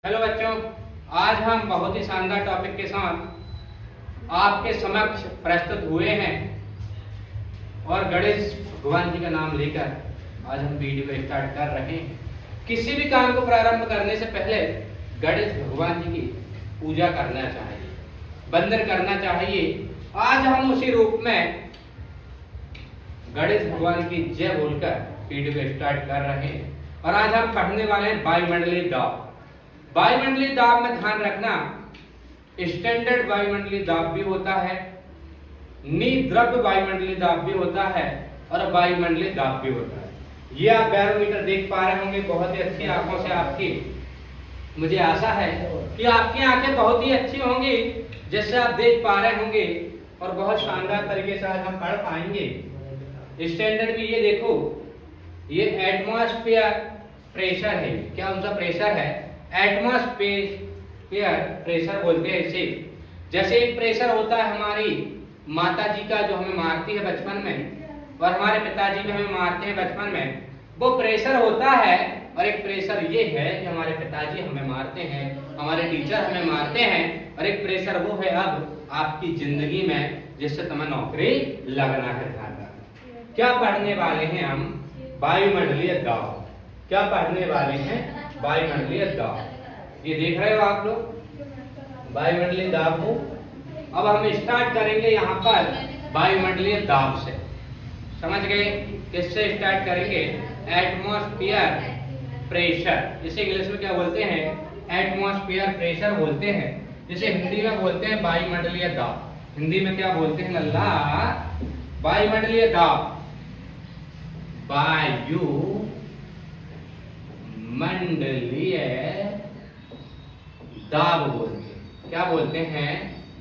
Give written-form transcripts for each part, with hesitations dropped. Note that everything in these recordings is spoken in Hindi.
हेलो बच्चों, आज हम बहुत ही शानदार टॉपिक के साथ आपके समक्ष प्रस्तुत हुए हैं और गणेश भगवान जी का नाम लेकर आज हम वीडियो को स्टार्ट कर रहे हैं। किसी भी काम को प्रारंभ करने से पहले गणेश भगवान जी की पूजा करना चाहिए, वंदन करना चाहिए। आज हम उसी रूप में गणेश भगवान की जय बोलकर वीडियो को स्टार्ट कर रहे हैं और आज हम पढ़ने वाले हैं वायुमंडलीय दाब। वायुमंडलीय दाब में ध्यान रखना, स्टैंडर्ड वायुमंडलीय दाब भी होता है, निद्रव्य वायुमंडलीय दाब भी होता है और वायुमंडलीय दाब भी होता है। ये आप बैरोमीटर देख पा रहे होंगे बहुत ही अच्छी आंखों से आपकी। मुझे आशा है कि आपकी आंखें बहुत ही अच्छी होंगी जैसे आप देख पा रहे होंगे और बहुत शानदार तरीके से आज हम पढ़ पाएंगे। स्टैंडर्ड भी ये देखो, ये एटमॉस्फेयर प्रेशर है। क्या उनका प्रेशर है? एटमॉस्फेयर प्रेशर बोलते हैं इसे। जैसे एक प्रेशर होता है हमारी माता जी का जो हमें मारती है बचपन में, और हमारे पिताजी भी हमें मारते हैं बचपन में, वो प्रेशर होता है। और एक प्रेशर ये है कि हमारे पिताजी हमें मारते हैं, हमारे टीचर हमें मारते हैं, और एक प्रेशर वो है अब आपकी जिंदगी में जिससे तुम्हें नौकरी लगना है। ध्यान रखना। क्या पढ़ने वाले हैं हम? वायुमंडलीय दाब। क्या पढ़ने वाले हैं? वायुमंडलीय दाब। ये देख रहे हो आप लोग वायुमंडलीय दाब को। अब हम स्टार्ट करेंगे यहाँ पर वायुमंडलीय दाब से। समझ गए? किससे स्टार्ट करेंगे? Atmosphere pressure. इसे इंग्लिश में क्या बोलते हैं? एटमॉस्फेयर प्रेशर बोलते हैं। जिसे हिंदी में बोलते हैं वायुमंडलीय दाब। हिंदी में क्या बोलते हैं अल्लाह? वायुमंडलीय दाब। वायु मंडलीय दाब बोलते हैं। क्या बोलते हैं?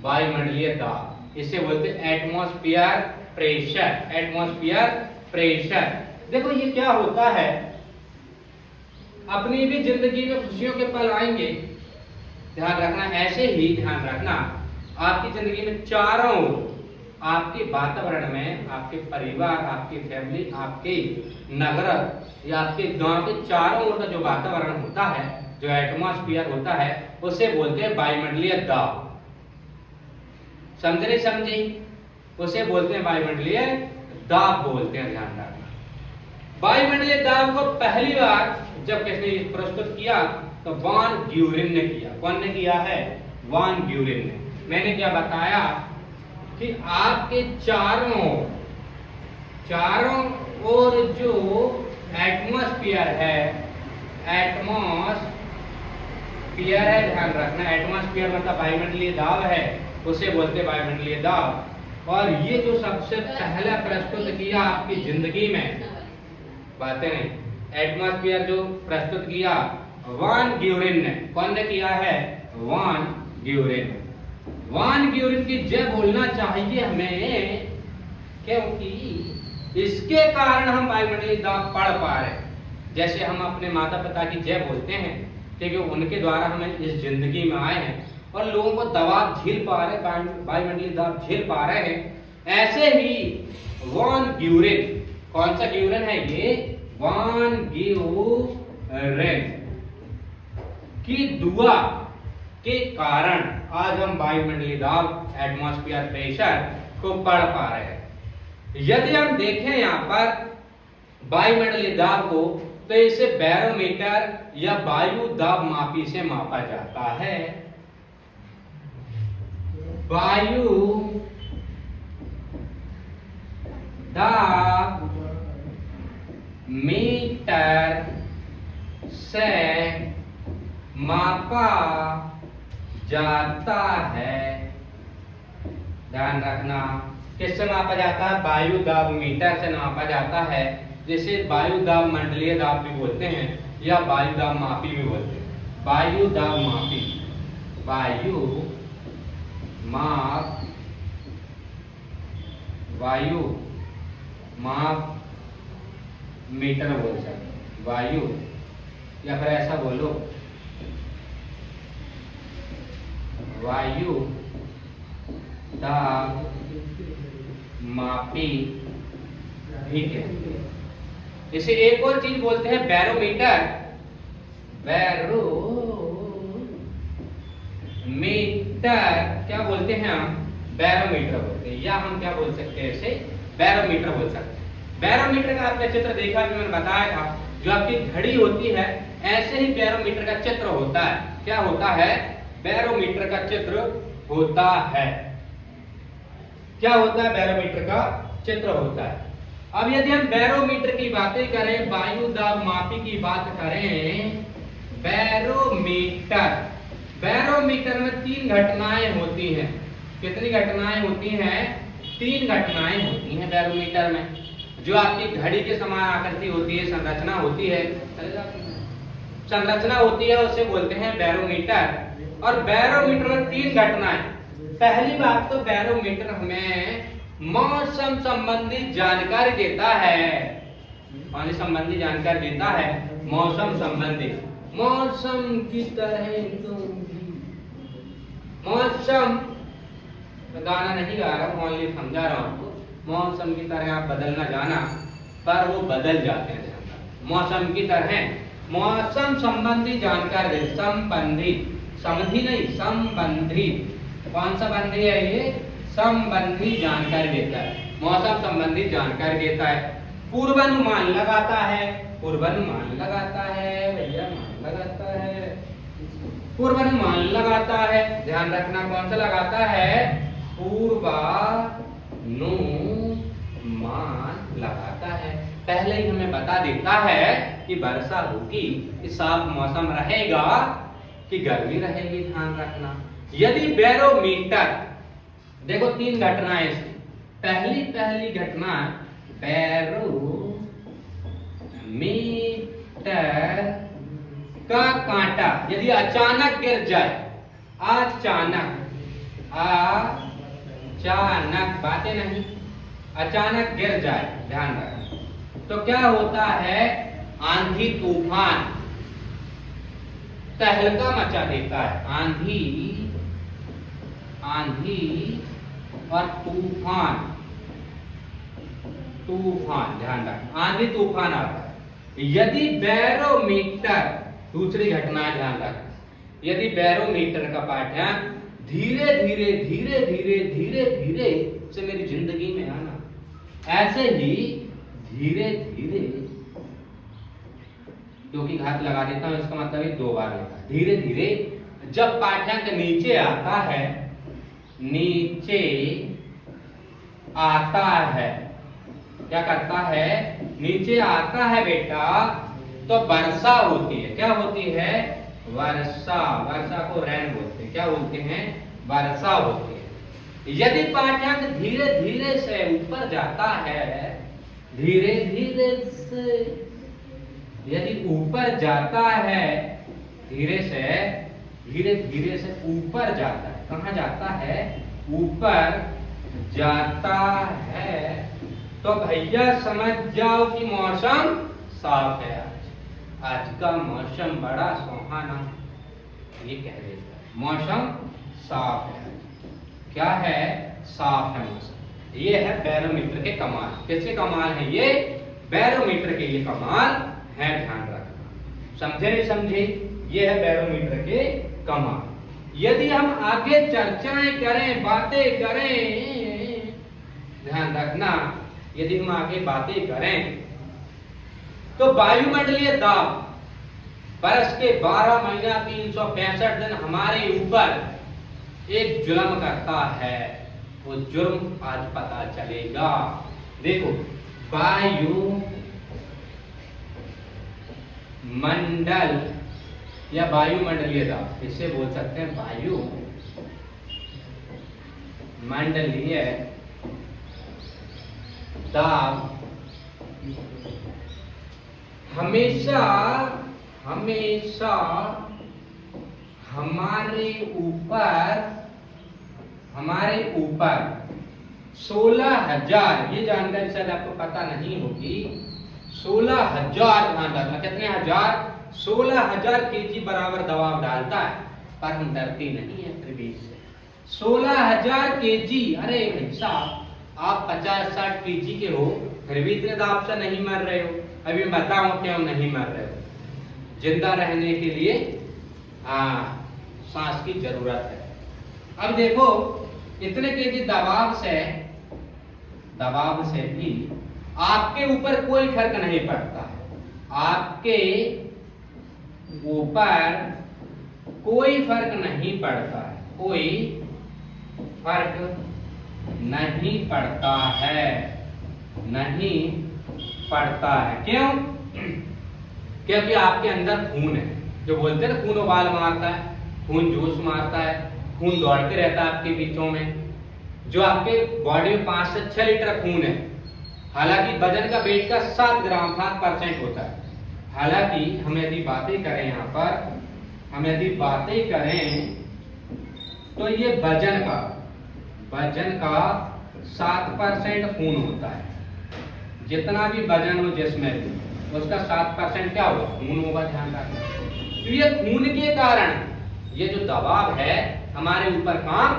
वायुमंडलीय दाब। इसे बोलते हैं एटमॉस्फेयर प्रेशर। Atmosphere pressure. देखो ये क्या होता है, अपनी भी जिंदगी में खुशियों के पल आएंगे, ध्यान रखना। ऐसे ही ध्यान रखना, आपकी जिंदगी में चारों ओर आपके वातावरण में, आपके परिवार, आपकी फैमिली, आपके नगर या आपके गांव के चारों ओर का जो वातावरण होता है, जो एटमॉस्फेयर होता है, उसे बोलते हैं वायुमंडलीय दाब। समझ नहीं समझी? उसे बोलते हैं वायुमंडलीय दाब बोलते हैं। ध्यान रखना। वायुमंडलीय दाब को पहली बार जब किसने प्रस्तुत किया तो वान ब्यूरेन ने किया। कौन ने किया है? वान ब्यूरेन ने। मैंने क्या बताया कि आपके चारों ओर जो एटमॉस्फेयर है, एटमॉस्फेयर है, ध्यान रखना। एटमॉस्फेयर मतलब वायुमंडलीय दाब है, उसे बोलते हैं वायुमंडलीय दाब। और ये जो सबसे पहला प्रस्तुत किया आपकी जिंदगी में, बातें नहीं, एटमॉस्फेयर जो प्रस्तुत किया वान ब्यूरेन ने। कौन ने किया है? Van Buren. वान ब्यूरेन की जय बोलना चाहिए हमें, क्योंकि इसके कारण हम वायुमंडलीय दाब पढ़ पा रहे हैं। जैसे हम अपने माता पिता की जय बोलते हैं क्योंकि उनके द्वारा हमें इस जिंदगी में आए हैं और लोगों को दबाव झेल पा रहे हैं, वायुमंडलीय दाब झेल पा रहे हैं। ऐसे ही वान ब्यूरेन, कौन सा ब्यूरेन है ये? वान ब्यूरेन की दुआ के कारण आज हम वायुमंडलीय दाब, एटमॉस्फेयर प्रेशर को पढ़ पा रहे हैं। यदि हम देखें यहाँ पर वायुमंडलीय दाब को, तो इसे बैरोमीटर या वायु दाब मापी से मापा जाता है। वायु दाब मीटर से मापा जाता है। ध्यान रखना, किससे मापा जाता है? वायु दाब मीटर से मापा जाता है, जिसे वायु दाब मंडलीय दाब भी बोलते हैं या वायु दाब मापी भी बोलते हैं। वायु दाब मापी, वायु माप, वायु माप मीटर बोल सकते, वायु, या फिर ऐसा बोलो वायु दाब मापी, ठीक है। इसे एक और चीज बोलते हैं बैरोमीटर। बैरो मीटर क्या बोलते हैं हम, बैरोमीटर बोलते हैं, या हम क्या बोल सकते हैं इसे, बैरोमीटर बोल सकते हैं। बैरोमीटर का आपने चित्र देखा, भी मैंने बताया था, जो आपकी घड़ी होती है ऐसे ही बैरोमीटर का चित्र होता है। क्या होता है, बैरोमीटर का चित्र होता है। क्या होता है, बैरोमीटर का चित्र होता है। अब यदि हम बैरोमीटर की बातें करें, वायु दाब मापी की बात करें, बैरोमीटर, बैरोमीटर में 3 घटनाएं होती हैं। कितनी घटनाएं होती हैं, 3 घटनाएं होती हैं बैरोमीटर में। जो आपकी घड़ी के समान आकृति होती है, संरचना होती है, संरचना होती है, उसे बोलते हैं बैरोमीटर। और बैरोमीटर में 3 घटनाएं। पहली बात तो बैरोमीटर हमें मौसम संबंधी जानकारी देता है। पानी संबंधी जानकारी देता है, मौसम संबंधी। मौसम की तरह मौसम, गाना नहीं गा रहा हूँ, ओनली समझा रहा हूँ। मौसम की तरह आप बदलना जाना, पर वो बदल जाते हैं। मौसम की तरह मौसम संबंधी जानकारी दे, संबंधी, समधी नहीं, संबंधी। कौन सा बंधी है ये, संबंधी जानकारी देता है, मौसम संबंधी जानकारी देता है। पूर्वानुमान लगाता है, पूर्वानुमान लगाता है भैया, मान लगाता है, पूर्वानुमान लगाता है। ध्यान रखना, कौन सा लगाता है, पूर्वानुमान लगाता है। पहले ही हमें बता देता है कि वर्षा होगी, कि साफ मौसम रहेगा, कि गर्मी रहेगी। ध्यान रखना, यदि बैरोमीटर, देखो 3 घटनाएं इसकी। पहली घटना, बैरोमीटर का कांटा यदि अचानक गिर जाए, अचानक बातें नहीं, अचानक गिर जाए, ध्यान रखना, तो क्या होता है, आंधी तूफान, तहलका मचा देता है। आंधी और तूफान, ध्यान रखना, आंधी तूफान आता है। यदि बैरोमीटर, दूसरी घटना ध्यान रखना, यदि बैरोमीटर का पाठ्यांक धीरे धीरे से मेरी जिंदगी में आना, ऐसे ही धीरे धीरे, क्योंकि घात लगा देता हूं, इसका मतलब है 2 बार लिखा, धीरे धीरे जब पाठ्यांक नीचे आता है, नीचे आता है, क्या करता है, नीचे आता है बेटा, तो वर्षा होती है। क्या होती है, वर्षा, वर्षा को रैन बोलते हैं। क्या बोलते हैं, वर्षा होती है। यदि पाठ्यांक धीरे धीरे से ऊपर जाता है, धीरे धीरे से यदि ऊपर जाता है, धीरे धीरे से ऊपर जाता है, कहां जाता है, ऊपर जाता है, तो भैया समझ जाओ कि मौसम साफ है। आज का मौसम बड़ा सुहाना, ये कह देता है, मौसम साफ है। क्या है, साफ है मौसम। ये है बैरोमीटर के कमाल। किसके कमाल है ये, बैरोमीटर के ये कमाल है, ध्यान रखना। समझे नहीं समझे, ये है बैरोमीटर के कमाल। यदि हम आगे चर्चाएं करें, बातें करें, ध्यान रखना, यदि हम आगे बातें करें, तो वायुमंडलीय दाब बरस के 12 महीना 365 दिन हमारे ऊपर एक जुल्म करता है। वो जुर्म आज पता चलेगा। देखो, वायु मंडल या वायुमंडलीय दाब, इसे बोल सकते हैं वायु मंडलीय दाब हमेशा हमारे ऊपर 16,000, ये जानकारी शायद आपको पता नहीं होगी, 16,000, ध्यान रखना, कितने हजार, 16,000 केजी बराबर दबाव डालता है। पर हम डरते नहीं है फिर भी इससे। 16,000 केजी, अरे भाई साहब, आप 50-60 केजी के हो, फिर भी इतने दाब से नहीं मर रहे हो। अभी मैं बताऊं क्यों नहीं मर रहे हो। जिंदा रहने के लिए सांस की जरूरत है। अब देखो इतने केजी दबाव से भी आपके ऊपर कोई फर्क नहीं पड़ता है। आपके ऊपर कोई फर्क नहीं पड़ता है, कोई फर्क नहीं पड़ता है, नहीं पड़ता है। क्यों? क्योंकि आपके अंदर खून है। जो बोलते हैं ना खून उबाल मारता है, खून जोश मारता है, खून दौड़ते रहता है आपके बीचों में। जो आपके बॉडी में 5 से 6 लीटर खून है, हालांकि वजन का वेट का 7 ग्राम 7% होता है। हालांकि हम यदि बातें करें यहाँ पर, हम यदि बातें करें तो ये वजन का 7% खून होता है। जितना भी वजन हो जिसमें भी उसका 7% क्या होगा? खून होगा। ध्यान रखना। तो ये खून के कारण ये जो दबाव है हमारे ऊपर काम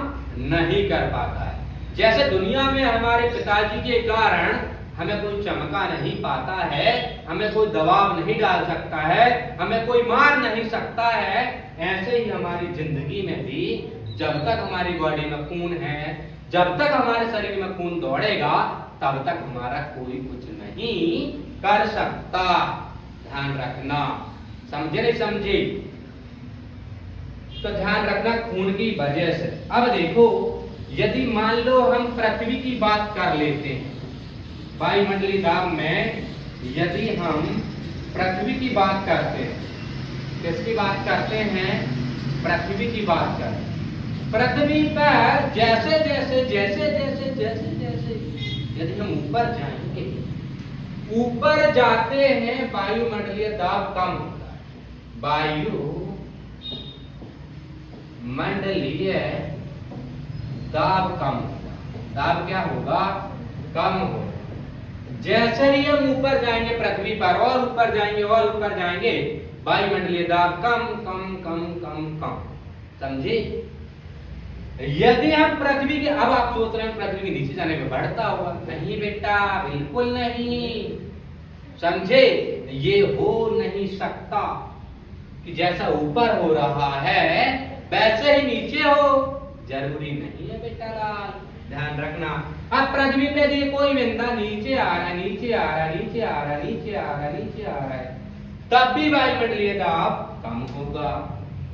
नहीं कर पाता है। जैसे दुनिया में हमारे पिताजी के कारण हमें कोई चमका नहीं पाता है, हमें कोई दबाव नहीं डाल सकता है, हमें कोई मार नहीं सकता है, ऐसे ही हमारी जिंदगी में भी जब तक हमारी बॉडी में खून है, जब तक हमारे शरीर में खून दौड़ेगा, तब तक हमारा कोई कुछ नहीं कर सकता। ध्यान रखना। समझे नहीं समझे? तो ध्यान रखना खून की वजह से। अब देखो यदि मान लो हम पृथ्वी की बात कर लेते हैं, वायुमंडलीय दाब में यदि हम पृथ्वी की बात करते हैं, किसकी बात करते हैं? पृथ्वी की बात करते हैं। पृथ्वी पर जैसे जैसे जैसे जैसे जैसे जैसे यदि हम ऊपर जाएंगे, ऊपर जाते हैं वायुमंडलीय दाब कम होता है। वायु मंडलीय दाब कम होगा। दाब क्या होगा? कम होगा। जैसे ही हम ऊपर जाएंगे पृथ्वी पर, और ऊपर जाएंगे और ऊपर जाएंगे, वायुमंडलीय दाब कम कम कम कम कम। समझे? यदि हम पृथ्वी के, अब आप सोच रहे हैं पृथ्वी के नीचे जाने में बढ़ता होगा। नहीं बेटा, बिल्कुल नहीं। समझे? ये हो नहीं सकता कि जैसा ऊपर हो रहा है वैसे ही नीचे हो, जरूरी नहीं है बेटा लाल। ध्यान रखना। अब पृथ्वी पे देखिए कोई बंदा नीचे आ रहा है, नीचे आ रहा है, नीचे आ रहा है, नीचे आ रहा है, नीचे आ रहा है, तब भी वायुमंडलीय दाब कम होगा।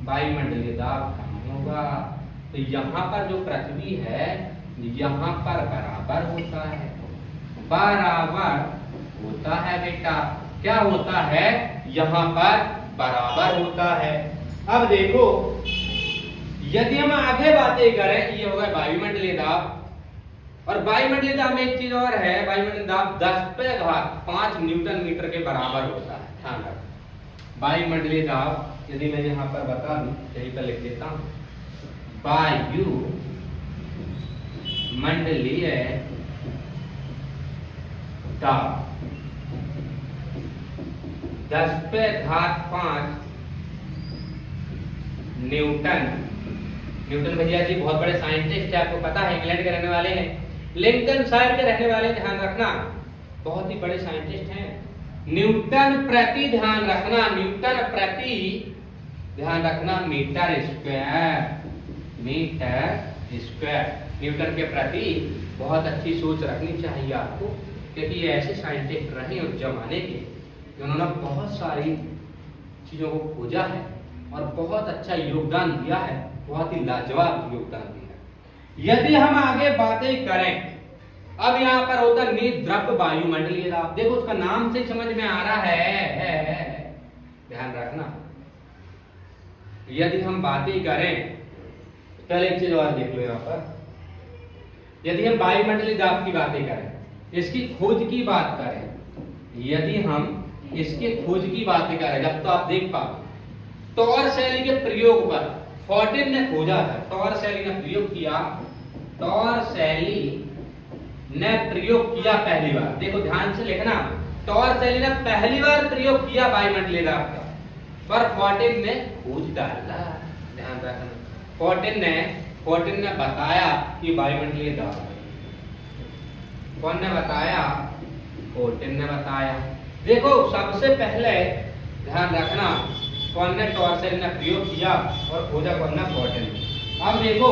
वायुमंडलीय दाब कम होगा। तो यहाँ पर जो पृथ्वी है यहाँ पर बराबर होता है, बराबर होता है बेटा। क्या होता है? यहाँ पर बराबर होता है। अब देखो यदि हम आगे बातें करें, ये होगा वायुमंडलीय दाब। और वायुमंडलीय दाब में एक चीज और है, वायुमंडलीय दाब 10⁵ न्यूटन मीटर के बराबर होता है। ध्यान रखना। वायुमंडलीय दाब यदि मैं यहाँ पर बता दूं, यहीं पर लिख देता हूं, वायु मंडलीय दाब 10⁵ न्यूटन। न्यूटन भैया जी बहुत बड़े साइंटिस्ट है, आपको पता है, इंग्लैंड के रहने वाले हैं, लिंकन शायर के रहने वाले। ध्यान रखना, बहुत ही बड़े साइंटिस्ट हैं। न्यूटन प्रति, ध्यान रखना, न्यूटन प्रति, ध्यान रखना, metre square, metre square. Newton के प्रति बहुत अच्छी सोच रखनी चाहिए आपको, क्योंकि ये ऐसे साइंटिस्ट रहे उस जमाने के, उन्होंने बहुत सारी चीजों को खोजा है और बहुत अच्छा योगदान दिया है, बहुत ही लाजवाब योगदान दिया है। यदि हम आगे बातें करें, अब यहाँ पर होता है निद्रव्य वायुमंडलीय दाब। देखो उसका नाम से समझ में आ रहा है, ध्यान रखना। यदि हम बातें करें, पहले एक चीज और देख लो यहाँ पर, यदि हम वायुमंडलीय दाब की बातें करें, इसकी खोज की बात करें, यदि हम इसके खोज की बातें करें, जब तो आप देख पाओ टॉर शैली के प्रयोग पर फोर्टिन ने खोजा था। टॉर शैली ने प्रयोग किया, टॉर शैली ने प्रयोग किया पहली बार। देखो ध्यान से लिखना, टॉर शैली ने पहली बार प्रयोग किया वायुमंडलीय दाब का, पर फोर्टिन ने खोज डाला। ध्यान रखना, फोर्टिन ने बताया कि वायुमंडलीय दाब, कौन ने बताया? फोर्टिन ने बताया। देखो सबसे पहले ध्यान रखना, कौन ने? टॉर शैली ने प्रयोग किया और खोजा कौन ने? फोर्टिन। अब देखो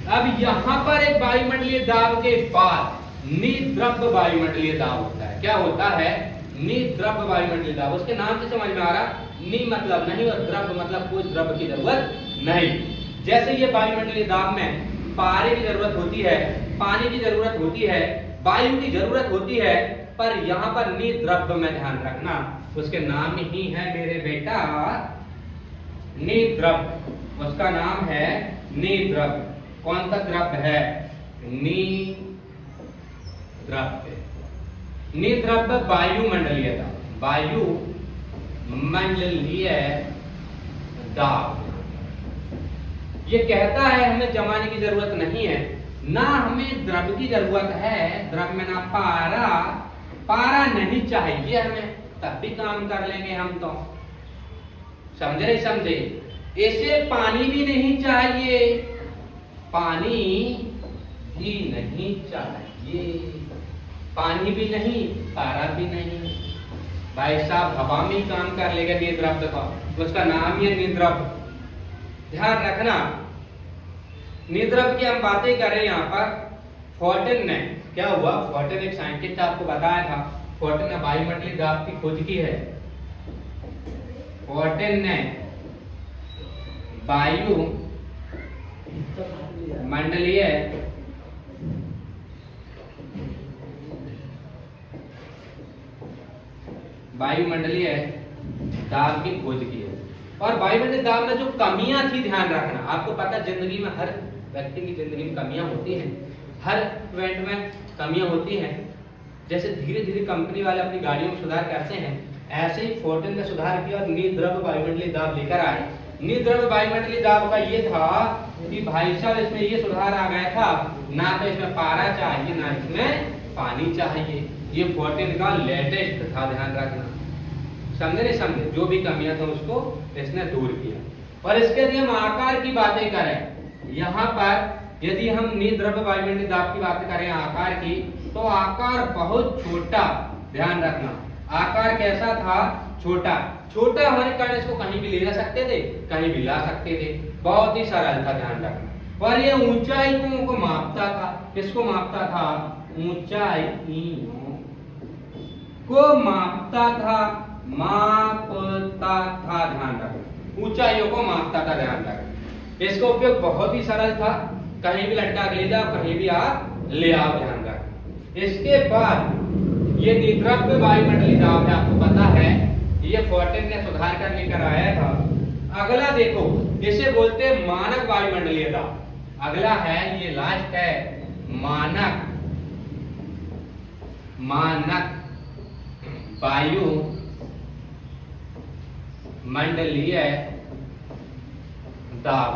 अब यहाँ पर एक वायुमंडलीय दाब के बाद निद्रव्य वायुमंडलीय दाब होता है। क्या होता है? निद्रव्य वायुमंडलीय दाब। उसके नाम से समझ में आ रहा, नि मतलब नहीं और द्रव्य मतलब कोई द्रव्य की जरूरत नहीं। जैसे ये वायुमंडलीय दाब में पारे की जरूरत होती है, पानी की जरूरत होती है, वायु की जरूरत होती है, पर यहाँ पर निद्रव्य में ध्यान रखना, उसके नाम ही है मेरे बेटा निद्रव्य। उसका नाम है निद्रव्य। कौन सा द्रव्य है? निद्रव्य। निद्रव्य वायुमंडलीय दाब, वायु मंडलीय दाब। ये कहता है हमें जमाने की जरूरत नहीं है, ना हमें द्रव्य की जरूरत है, द्रव्य में ना पारा, पारा नहीं चाहिए हमें, तब भी काम कर लेंगे हम तो। समझे नहीं समझे? इसे पानी भी नहीं चाहिए, पानी भी नहीं चाहिए, पानी भी नहीं, पारा भी नहीं, भाई साहब हवा में ही काम कर लेगा निद्रव्य का, उसका नाम ही है निद्रव्य। ध्यान रखना, निद्रव्य की हम बातें कर रहे हैं यहाँ पर। फॉर्टन ने क्या हुआ, फॉर्टन एक साइंटिस्ट आपको बताया था, फॉर्टन ने वायुमंडलीय दाब की खोज की है। फॉर्टन ने वायु मंडलीय वायुमंडलीय दाब की खोज की है। और वायुमंडलीय दाब में जो कमियां थी, ध्यान रखना, आपको पता जिंदगी में हर व्यक्ति की जिंदगी में कमियां होती हैं, हर इवेंट में कमियां होती हैं। जैसे धीरे धीरे कंपनी वाले अपनी गाड़ियों में सुधार करते हैं, ऐसे ही फोर्टन ने सुधार किया और निद्रव्य वायुमंडलीय दाब लेकर आए। निद्रव्य वायुमंडलीय दाब का ये था कि भाई साहब इसमें ये सुधार आ गया था, ना तो इसमें पारा चाहिए ना इसमें पानी चाहिए। ये फोर्टन का लेटेस्ट था, ध्यान रखना। समझे नहीं समझे? जो भी कमियां था उसको इसने दूर किया। और इसके यदि हम आकार की बातें करें, यहाँ पर यदि हम निद्रव्य वायुमंडलीय दाब की बात करें आकार की, तो आकार बहुत छोटा, ध्यान रखना, आकार कैसा था? छोटा। छोटा होने के कारण इसको कहीं भी ले जा सकते थे, कहीं भी ला सकते थे, बहुत ही सरल था, ध्यान रखना। और ये ऊंचाई को मापता था। किसको मापता था? ऊंचाई को मापता था, मापता था, ध्यान रखना, ऊंचाइयों को मापता था, ध्यान रखना। इसका उपयोग बहुत ही सरल था, कहीं भी लटका के ले जाओ, कहीं भी आप ले आओ, ध्यान रखना। इसके बाद ये निद्रव्य वायुमंडलीय दाब है, आपको पता है, ये फोर्टन ने सुधार कर लेकर आया था। अगला देखो, इसे बोलते हैं मानक वायुमंडलीय दाब। अगला है, ये लास्ट है, मानक, मानक वायु मंडलीय दाब।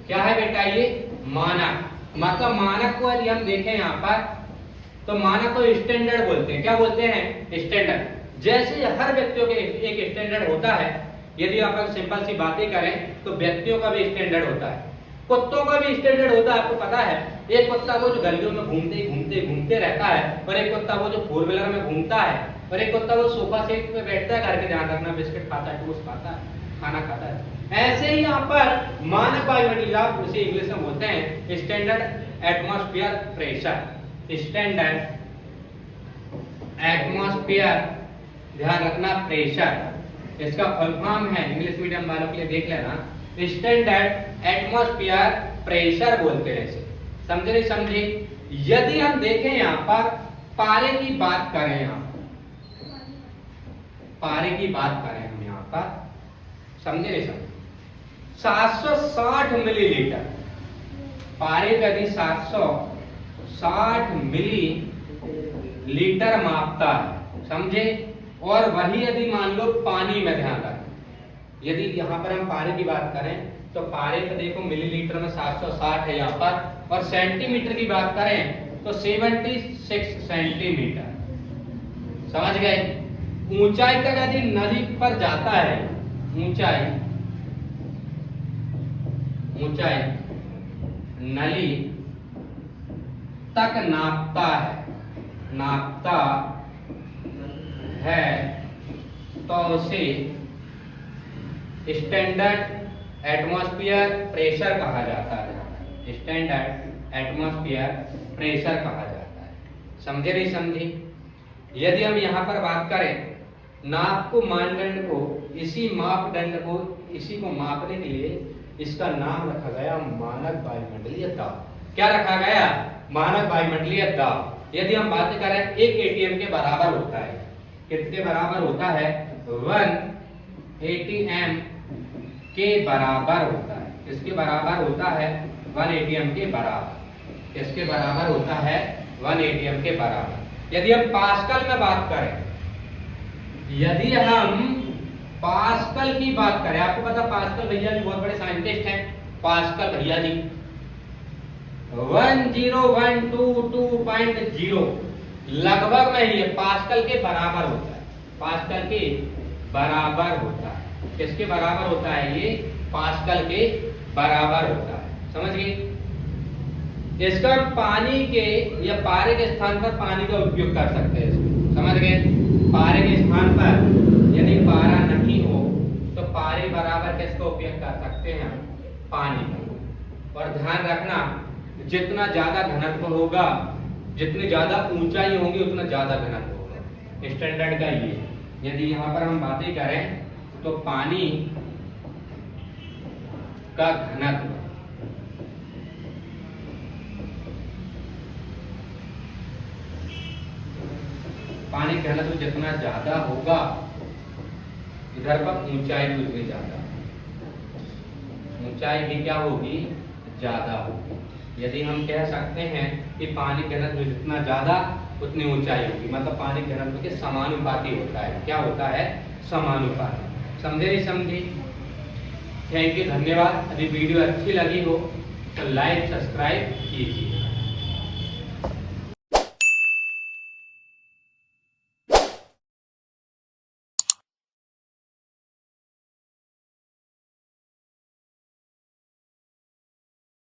क्या है बेटा ये? मानक। मतलब मानक को यदि हम देखें यहाँ पर, तो मानक को स्टैंडर्ड बोलते हैं। क्या बोलते हैं? स्टैंडर्ड। जैसे हर व्यक्तियों के एक स्टैंडर्ड होता है, यदि आप सिंपल सी बातें करें तो व्यक्तियों का भी स्टैंडर्ड होता है, कुत्तों का भी स्टैंडर्ड होता है। आपको पता है, एक कुत्ता वो जो गलियों में घूमते रहता है, और एक कुत्ता वो जो फोर व्हीलर में घूमता है, और एक कुत्ता वो सोफा सेट पे बैठता है, घर के ध्यान रखना, बिस्किट खाता है, टोस्ट खाता है, खाना खाता है। ऐसे ही यहाँ पर मानक वायुमंडलीय दाब, उसे इंग्लिश में बोलते हैं standard atmosphere pressure. Standard atmosphere, ध्यान रखना, प्रेशर, इसका फुल फॉर्म है, इंग्लिश मीडियम वालों के लिए देख लेना, स्टैंडर्ड एटमॉस्फेयर प्रेशर बोलते हैं इसे। समझे नहीं समझे? यदि हम देखें यहाँ पर पारे की बात करें, यहाँ पारे की बात करें हम यहाँ पर, समझे नहीं समझे? 760 मिलीलीटर पारे पे यदि 760 मिलीलीटर मापता है, समझे? और वही यदि मान लो पानी में, ध्यान रखें, यदि यहाँ पर हम पारे की बात करें तो पारे पे देखो मिलीलीटर में 760 है यहाँ पर, और सेंटीमीटर की बात करें तो 76 सेंटीमीटर। समझ गए? ऊंचाई तक यदि नदी पर जाता है, ऊंचाई नली तक नापता है तो उसे स्टैंडर्ड एटमॉस्फेयर प्रेशर कहा जाता है। स्टैंडर्ड एटमॉस्फेयर प्रेशर कहा जाता है। समझे नहीं समझे? यदि हम यहाँ पर बात करें नाप को मानदंड को, इसी मापदंड को, इसी को मापने के लिए इसका नाम रखा गया मानक वायुमंडलीय दाब। क्या रखा गया? मानक वायुमंडलीय दाब। यदि हम बात करें 1 ATM के बराबर होता है, कितने बराबर होता है? 1 ATM के बराबर होता है। किसके बराबर होता है? 1 ATM के बराबर। किसके बराबर होता है? 1 ATM के बराबर। यदि हम पास्कल में बात करें, यदि हम पास्कल की बात करें, आपको पता पास्कल भैया जी बहुत बड़े साइंटिस्ट हैं। पास्कल भैया जी 10122.0 लगभग में ही पास्कल के बराबर होता है। पास्कल के बराबर होता है। किसके बराबर होता है? ये पास्कल के बराबर होता है। समझ गए? इसका पानी के या पारे के स्थान पर पानी का उपयोग कर सकते हैं। समझ गए? पारे के स्थान पर यदि पारा नहीं हो तो पारे बराबर किसका उपयोग कर सकते हैं? पानी का। और ध्यान रखना, जितना ज्यादा घनत्व होगा, जितनी ज्यादा ऊंचाई होगी उतना ज्यादा घनत्व होगा। स्टैंडर्ड का ये। यदि यहाँ पर हम बातें करें तो पानी का घनत्व पानी का घनत्व जितना ज्यादा होगा, इधर पर ऊंचाई भी उतनी ज्यादा, ऊंचाई भी क्या होगी? ज्यादा होगी। यदि हम कह सकते हैं कि पानी का घनत्व जितना ज्यादा उतनी ऊंचाई होगी, मतलब पानी के घनत्व के समानुपाती होता है। क्या होता है? समानुपाती। समझे नहीं समझे? थैंक यू, धन्यवाद। यदि वीडियो अच्छी लगी हो तो लाइक सब्सक्राइब कीजिए।